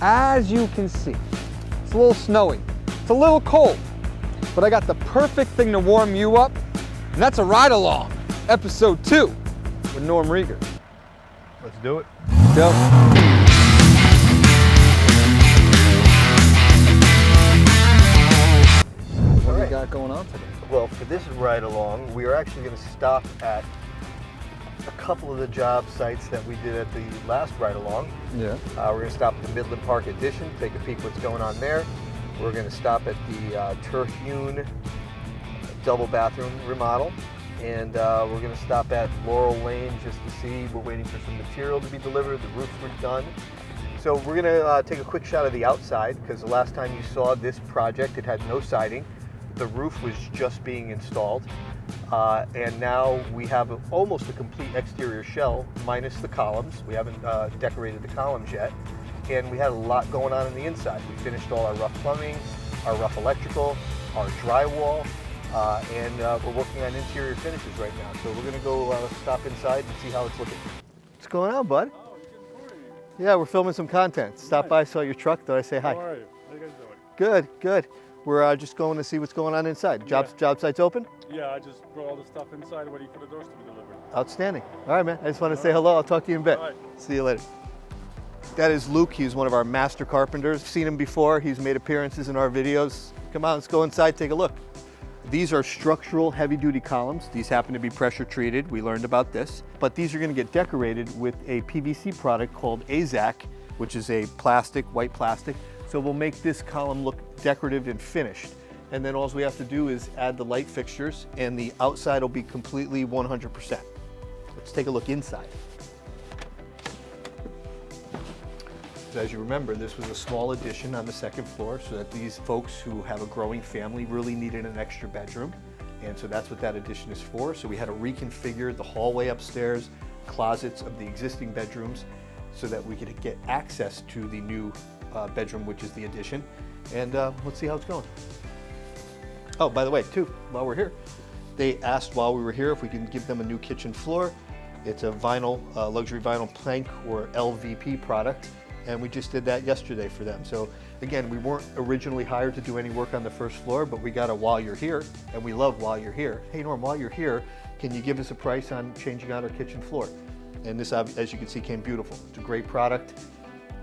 As you can see, it's a little snowy, it's a little cold, but I got the perfect thing to warm you up, and that's a ride-along, episode 2 with Norm Rieger. Let's do it. Go. What do you got going on today? Well, for this ride-along, we are actually going to stop at a couple of the job sites that we did at the last ride-along. Yeah. We're going to stop at the Midland Park Addition, take a peek what's going on there. We're going to stop at the turf-hewn double bathroom remodel. And we're going to stop at Laurel Lane just to see. We're waiting for some material to be delivered. The roofs were done. So we're going to take a quick shot of the outside, because the last time you saw this project, it had no siding. The roof was just being installed. And now we have almost a complete exterior shell, minus the columns. We haven't decorated the columns yet. And we had a lot going on the inside. We finished all our rough plumbing, our rough electrical, our drywall. And we're working on interior finishes right now. So we're going to go stop inside and see how it's looking. What's going on, bud? Oh, good morning. Yeah, we're filming some content. Stop by, saw your truck. Thought I'd say hi. How are you? How you guys doing? Good, good. We're just going to see what's going on inside. Job site's open? Yeah, I just brought all the stuff inside waiting for the doors to be delivered. Outstanding. All right, man. I just want to say hello. I'll talk to you in a bit. All right. See you later. That is Luke. He's one of our master carpenters. Seen him before. He's made appearances in our videos. Come on, let's go inside, take a look. These are structural heavy-duty columns. These happen to be pressure treated. We learned about this. But these are going to get decorated with a PVC product called AZAC, which is a plastic, white plastic. So we'll make this column look decorative and finished. And then all we have to do is add the light fixtures, and the outside will be completely 100%. Let's take a look inside. As you remember, this was a small addition on the second floor, so that these folks who have a growing family really needed an extra bedroom. And so that's what that addition is for. So we had to reconfigure the hallway upstairs, closets of the existing bedrooms, so that we could get access to the new bedroom, which is the addition. And let's see how it's going. Oh, by the way, too, while we're here, they asked while we were here if we can give them a new kitchen floor. It's a vinyl, luxury vinyl plank or LVP product. And we just did that yesterday for them. So again, we weren't originally hired to do any work on the first floor, but we got a while you're here, and we love while you're here. Hey Norm, while you're here, can you give us a price on changing out our kitchen floor? And this, as you can see, came beautiful. It's a great product.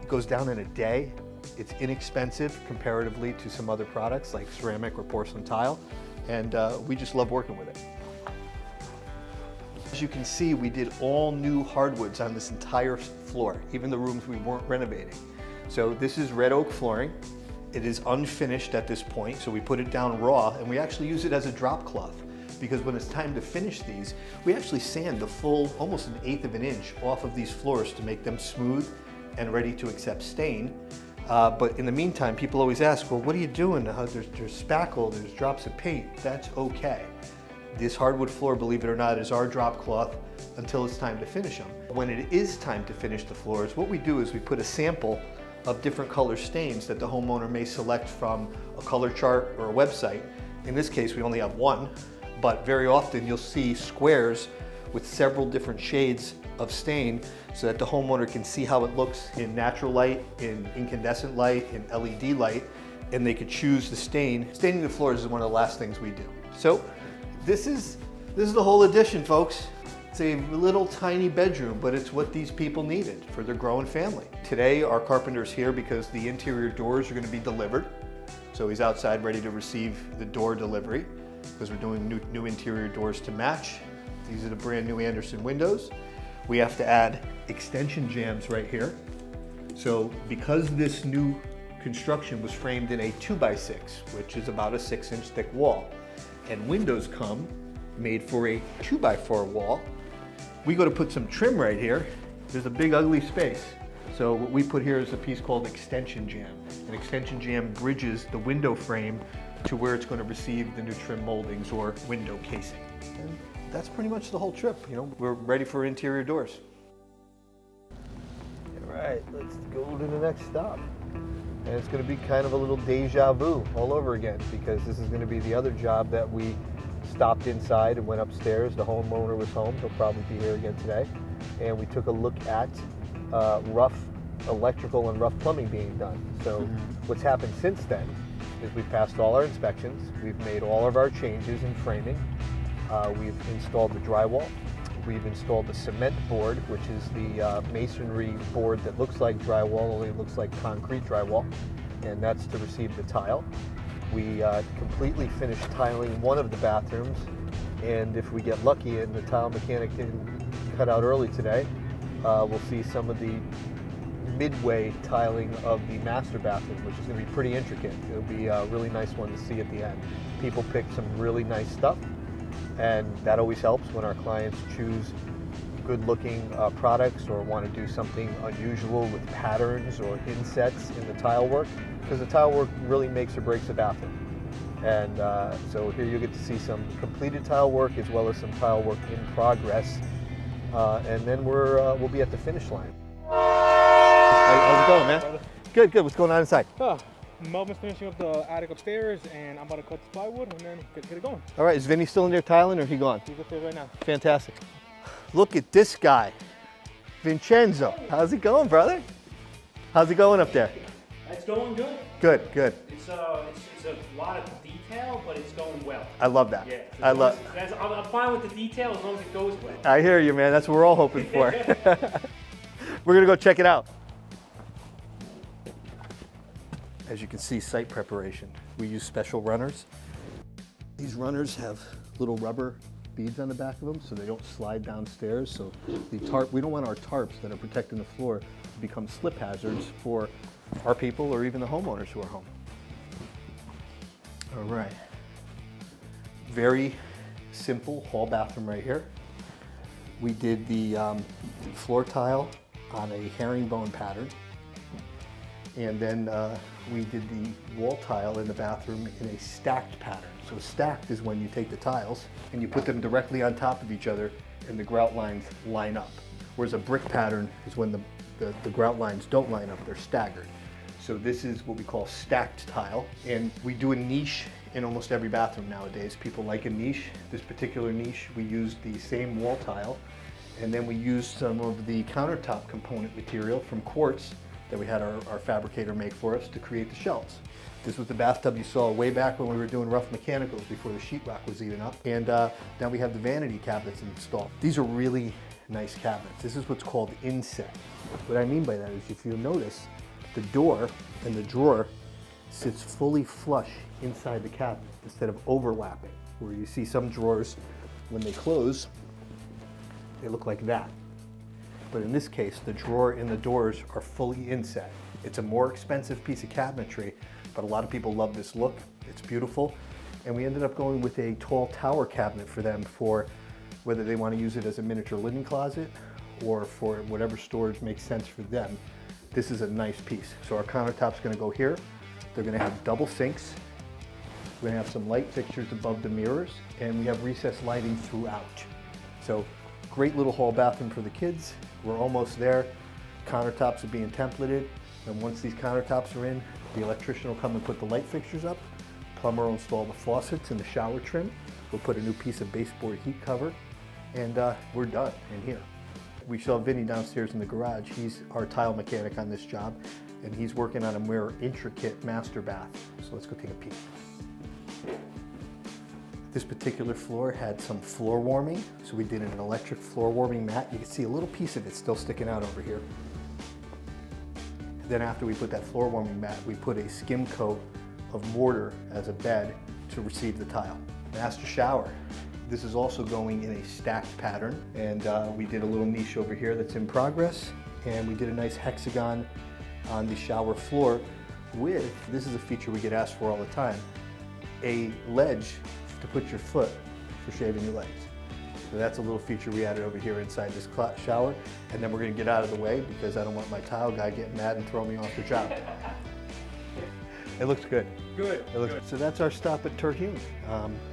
It goes down in a day. It's inexpensive comparatively to some other products like ceramic or porcelain tile. And we just love working with it. As you can see, we did all new hardwoods on this entire floor, even the rooms we weren't renovating. So this is red oak flooring. It is unfinished at this point, so we put it down raw, and we actually use it as a drop cloth, because when it's time to finish these, we actually sand the full, almost 1/8 of an inch off of these floors to make them smooth and ready to accept stain. But in the meantime, people always ask, well, what are you doing? There's spackle, there's drops of paint. That's okay. This hardwood floor, believe it or not, is our drop cloth until it's time to finish them. When it is time to finish the floors, what we do is we put a sample of different color stains that the homeowner may select from a color chart or a website. In this case, we only have one, but very often you'll see squares with several different shades of stain so that the homeowner can see how it looks in natural light, in incandescent light, in LED light, and they could choose the stain. Staining the floors is one of the last things we do. So this is the whole addition, folks. It's a little tiny bedroom, but it's what these people needed for their growing family. Today, our carpenter's here because the interior doors are going to be delivered. So he's outside ready to receive the door delivery because we're doing new interior doors to match. These are the brand new Anderson windows. We have to add extension jambs right here. So because this new construction was framed in a 2x6, which is about a 6-inch thick wall, and windows come made for a 2x4 wall, we go to put some trim right here. There's a big ugly space. So what we put here is a piece called extension jamb. An extension jamb bridges the window frame to where it's going to receive the new trim moldings or window casing. And that's pretty much the whole trip. You know, we're ready for interior doors. All right, let's go to the next stop. And it's going to be kind of a little deja vu all over again, because this is going to be the other job that we stopped inside and went upstairs. The homeowner was home. He'll probably be here again today. And we took a look at rough electrical and rough plumbing being done. So what's happened since then is we've passed all our inspections, we've made all of our changes in framing, we've installed the drywall, we've installed the cement board, which is the masonry board that looks like drywall, only looks like concrete drywall, and that's to receive the tile. We completely finished tiling one of the bathrooms, and if we get lucky and the tile mechanic didn't cut out early today, we'll see some of the midway tiling of the master bathroom, which is going to be pretty intricate. It'll be a really nice one to see at the end. People pick some really nice stuff, and that always helps when our clients choose good-looking products or want to do something unusual with patterns or insets in the tile work, because the tile work really makes or breaks a bathroom. And so here you get to see some completed tile work as well as some tile work in progress, and then we'll be at the finish line. How's it going, man? Good, good. What's going on inside? Melvin's finishing up the attic upstairs, and I'm about to cut the plywood and then get it going. All right, is Vinny still in there tiling, or is he gone? He's up there right now. Fantastic. Look at this guy, Vincenzo. How's it going, brother? How's it going up there? It's going good. Good, good. It's a lot of detail, but it's going well. I love that. Yeah. I'm fine with the detail as long as it goes well. I hear you, man. That's what we're all hoping for. We're gonna go check it out. As you can see, site preparation. We use special runners. These runners have little rubber beads on the back of them so they don't slide downstairs. So the tarp, we don't want our tarps that are protecting the floor to become slip hazards for our people or even the homeowners who are home. All right. Very simple hall bathroom right here. We did the floor tile on a herringbone pattern. And then we did the wall tile in the bathroom in a stacked pattern. So stacked is when you take the tiles and you put them directly on top of each other and the grout lines line up. Whereas a brick pattern is when the grout lines don't line up, they're staggered. So this is what we call stacked tile. And we do a niche in almost every bathroom nowadays. People like a niche. This particular niche, we used the same wall tile, and then we used some of the countertop component material from quartz that we had our fabricator make for us to create the shelves. This was the bathtub you saw way back when we were doing rough mechanicals before the sheetrock was even up. And now we have the vanity cabinets installed. These are really nice cabinets. This is what's called inset. What I mean by that is, if you notice, the door and the drawer sits fully flush inside the cabinet instead of overlapping, where you see some drawers, when they close, they look like that. But in this case, the drawer and the doors are fully inset. It's a more expensive piece of cabinetry, but a lot of people love this look. It's beautiful. And we ended up going with a tall tower cabinet for them, for whether they want to use it as a miniature linen closet or for whatever storage makes sense for them. This is a nice piece. So our countertop's going to go here. They're going to have double sinks. We're going to have some light fixtures above the mirrors, and we have recessed lighting throughout. So great little hall bathroom for the kids. We're almost there. Countertops are being templated, and once these countertops are in, the electrician will come and put the light fixtures up. Plumber will install the faucets and the shower trim. We'll put a new piece of baseboard heat cover, and we're done in here. We saw Vinny downstairs in the garage. He's our tile mechanic on this job, and he's working on a more intricate master bath. So let's go take a peek. This particular floor had some floor warming, so we did an electric floor warming mat. You can see a little piece of it still sticking out over here. Then after we put that floor warming mat, we put a skim coat of mortar as a bed to receive the tile. Master shower. This is also going in a stacked pattern, and we did a little niche over here that's in progress, and we did a nice hexagon on the shower floor with, this is a feature we get asked for all the time, a ledge to put your foot for shaving your legs. So that's a little feature we added over here inside this shower, and then we're going to get out of the way because I don't want my tile guy getting mad and throwing me off the job. It looks good. Good. Good. So that's our stop at Terhune,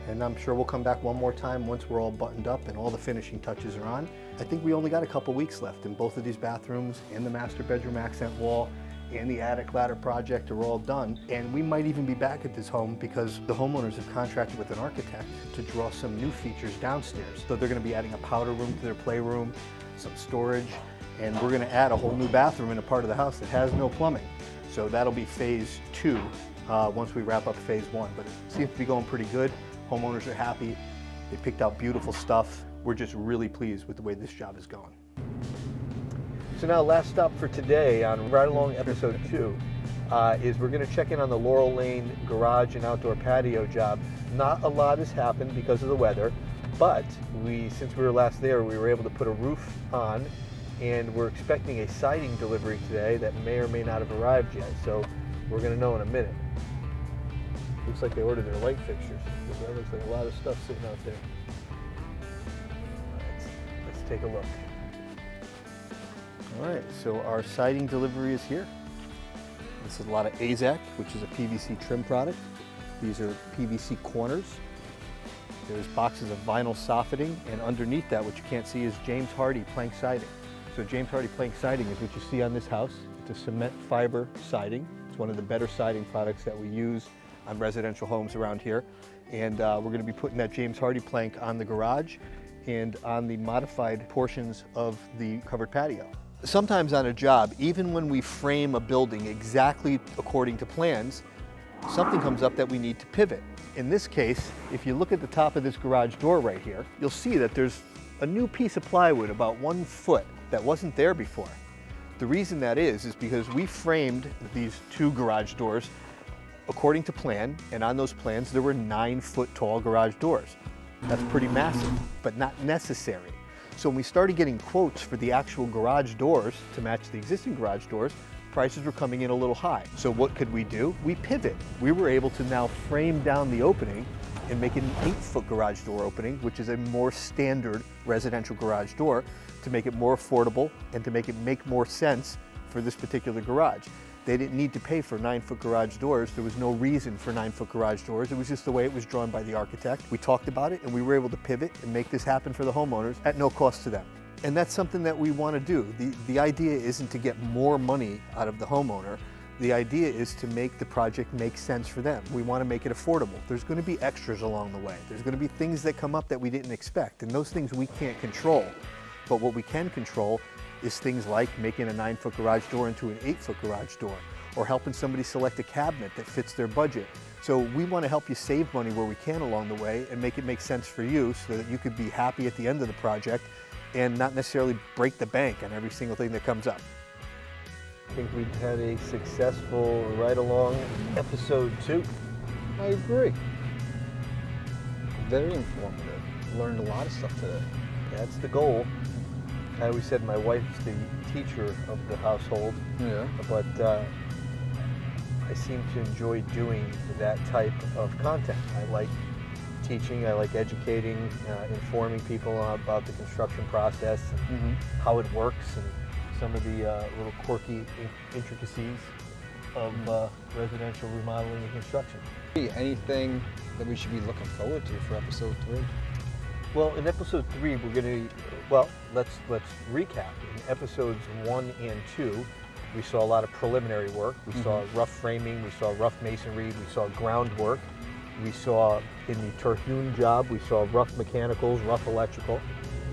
and I'm sure we'll come back one more time once we're all buttoned up and all the finishing touches are on. I think we only got a couple weeks left in both of these bathrooms, and the master bedroom accent wall and the attic ladder project are all done, and we might even be back at this home because the homeowners have contracted with an architect to draw some new features downstairs. So they're going to be adding a powder room to their playroom, some storage, and we're going to add a whole new bathroom in a part of the house that has no plumbing. So that'll be phase 2 once we wrap up phase 1. But it seems to be going pretty good. Homeowners are happy. They picked out beautiful stuff. We're just really pleased with the way this job is going. So now last stop for today on Ride Along episode 2 is we're going to check in on the Laurel Lane garage and outdoor patio job. Not a lot has happened because of the weather, but since we were last there, we were able to put a roof on, and we're expecting a siding delivery today that may or may not have arrived yet. So we're going to know in a minute. Looks like they ordered their light fixtures. That looks like a lot of stuff sitting out there. Let's take a look. All right, so our siding delivery is here. This is a lot of AZAC, which is a PVC trim product. These are PVC corners. There's boxes of vinyl soffitting, and underneath that, what you can't see, is James Hardie plank siding. So James Hardie plank siding is what you see on this house. It's a cement fiber siding. It's one of the better siding products that we use on residential homes around here. And we're going to be putting that James Hardie plank on the garage and on the modified portions of the covered patio. Sometimes on a job, even when we frame a building exactly according to plans, something comes up that we need to pivot. In this case, if you look at the top of this garage door right here, you'll see that there's a new piece of plywood about 1 foot that wasn't there before. The reason that is because we framed these 2 garage doors according to plan, and on those plans there were 9-foot tall garage doors. That's pretty massive, but not necessary. So when we started getting quotes for the actual garage doors to match the existing garage doors, prices were coming in a little high. So what could we do? We pivot. We were able to now frame down the opening and make it an 8-foot garage door opening, which is a more standard residential garage door, to make it more affordable and to make it make more sense for this particular garage. They didn't need to pay for 9-foot garage doors. There was no reason for 9-foot garage doors. It was just the way it was drawn by the architect. We talked about it and we were able to pivot and make this happen for the homeowners at no cost to them. And that's something that we want to do. The idea isn't to get more money out of the homeowner. The idea is to make the project make sense for them. We want to make it affordable. There's going to be extras along the way. There's going to be things that come up that we didn't expect, and those things we can't control. But what we can control is things like making a 9-foot garage door into an 8-foot garage door, or helping somebody select a cabinet that fits their budget. So we want to help you save money where we can along the way and make it make sense for you so that you could be happy at the end of the project and not necessarily break the bank on every single thing that comes up. I think we've had a successful Ride Along episode 2. I agree. Very informative. Learned a lot of stuff today. That's the goal. I always said my wife's the teacher of the household, but I seem to enjoy doing that type of content. I like teaching, I like educating, informing people about the construction process and how it works and some of the little quirky intricacies of residential remodeling and construction. Anything that we should be looking forward to for episode 3? Well, in episode 3, we're going to, let's recap. In episodes 1 and 2, we saw a lot of preliminary work. We saw rough framing, we saw rough masonry, we saw groundwork. We saw in the Terhune job, we saw rough mechanicals, rough electrical.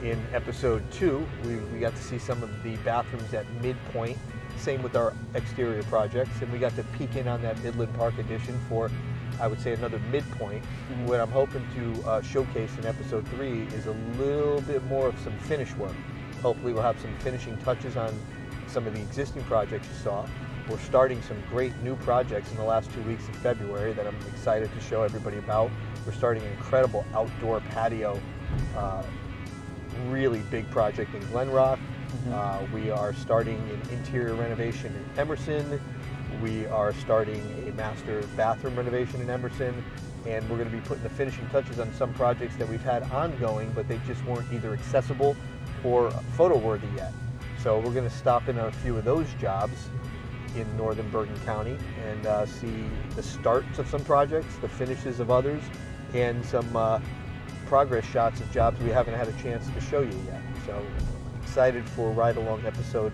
In episode 2, we got to see some of the bathrooms at midpoint. Same with our exterior projects, and we got to peek in on that Midland Park addition for, I would say, another midpoint. What I'm hoping to showcase in episode 3 is a little bit more of some finish work. Hopefully we'll have some finishing touches on some of the existing projects you saw. We're starting some great new projects in the last 2 weeks of February that I'm excited to show everybody about. We're starting an incredible outdoor patio, really big project in Glen Rock. We are starting an interior renovation in Emerson. We are starting a master bathroom renovation in Emerson. And we're going to be putting the finishing touches on some projects that we've had ongoing, but they just weren't either accessible or photo-worthy yet. So we're going to stop in on a few of those jobs in northern Bergen County and see the starts of some projects, the finishes of others, and some progress shots of jobs we haven't had a chance to show you yet. So excited for Ride Along episode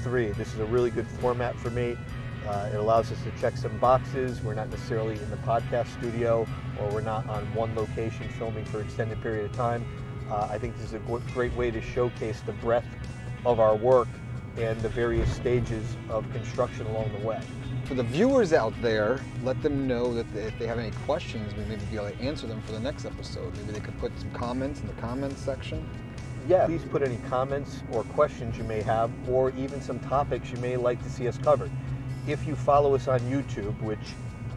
3. This is a really good format for me. It allows us to check some boxes. We're not necessarily in the podcast studio, or we're not on one location filming for an extended period of time. I think this is a great way to showcase the breadth of our work and the various stages of construction along the way. For the viewers out there, let them know that if they have any questions, we maybe be able to answer them for the next episode. Maybe they could put some comments in the comments section. Yeah, please put any comments or questions you may have, or even some topics you may like to see us covered. If you follow us on YouTube, which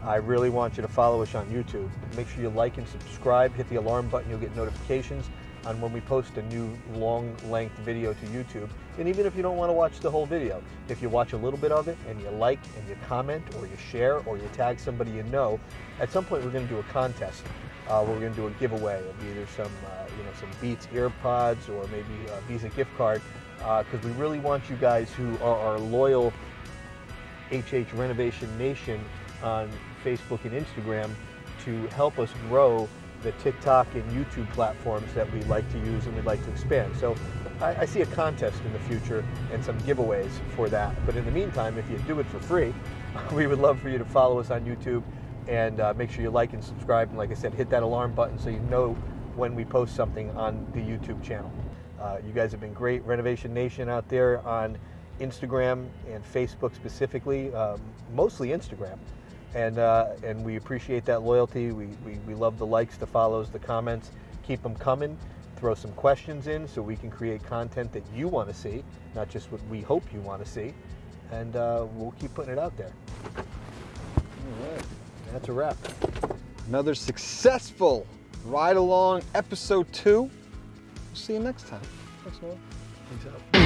I really want you to follow us on YouTube, make sure you like and subscribe, hit the alarm button, you'll get notifications on when we post a new long-length video to YouTube. And even if you don't want to watch the whole video, if you watch a little bit of it and you like and you comment or you share or you tag somebody you know, at some point we're going to do a contest. We're going to do a giveaway of either some Beats earpods or maybe a Visa gift card, because we really want you guys who are our loyal HH Renovation Nation on Facebook and Instagram to help us grow the TikTok and YouTube platforms that we like to use and we'd like to expand. So I see a contest in the future and some giveaways for that. But in the meantime, if you do it for free, we would love for you to follow us on YouTube and make sure you like and subscribe. And like I said, hit that alarm button so you know when we post something on the YouTube channel. You guys have been great. Renovation Nation out there on Instagram and Facebook specifically, mostly Instagram. And we appreciate that loyalty. We love the likes, the follows, the comments. Keep them coming. Throw some questions in so we can create content that you want to see, not just what we hope you want to see. And we'll keep putting it out there. All right, that's a wrap. Another successful ride along episode 2. We'll see you next time. Thanks, Noah. Peace out.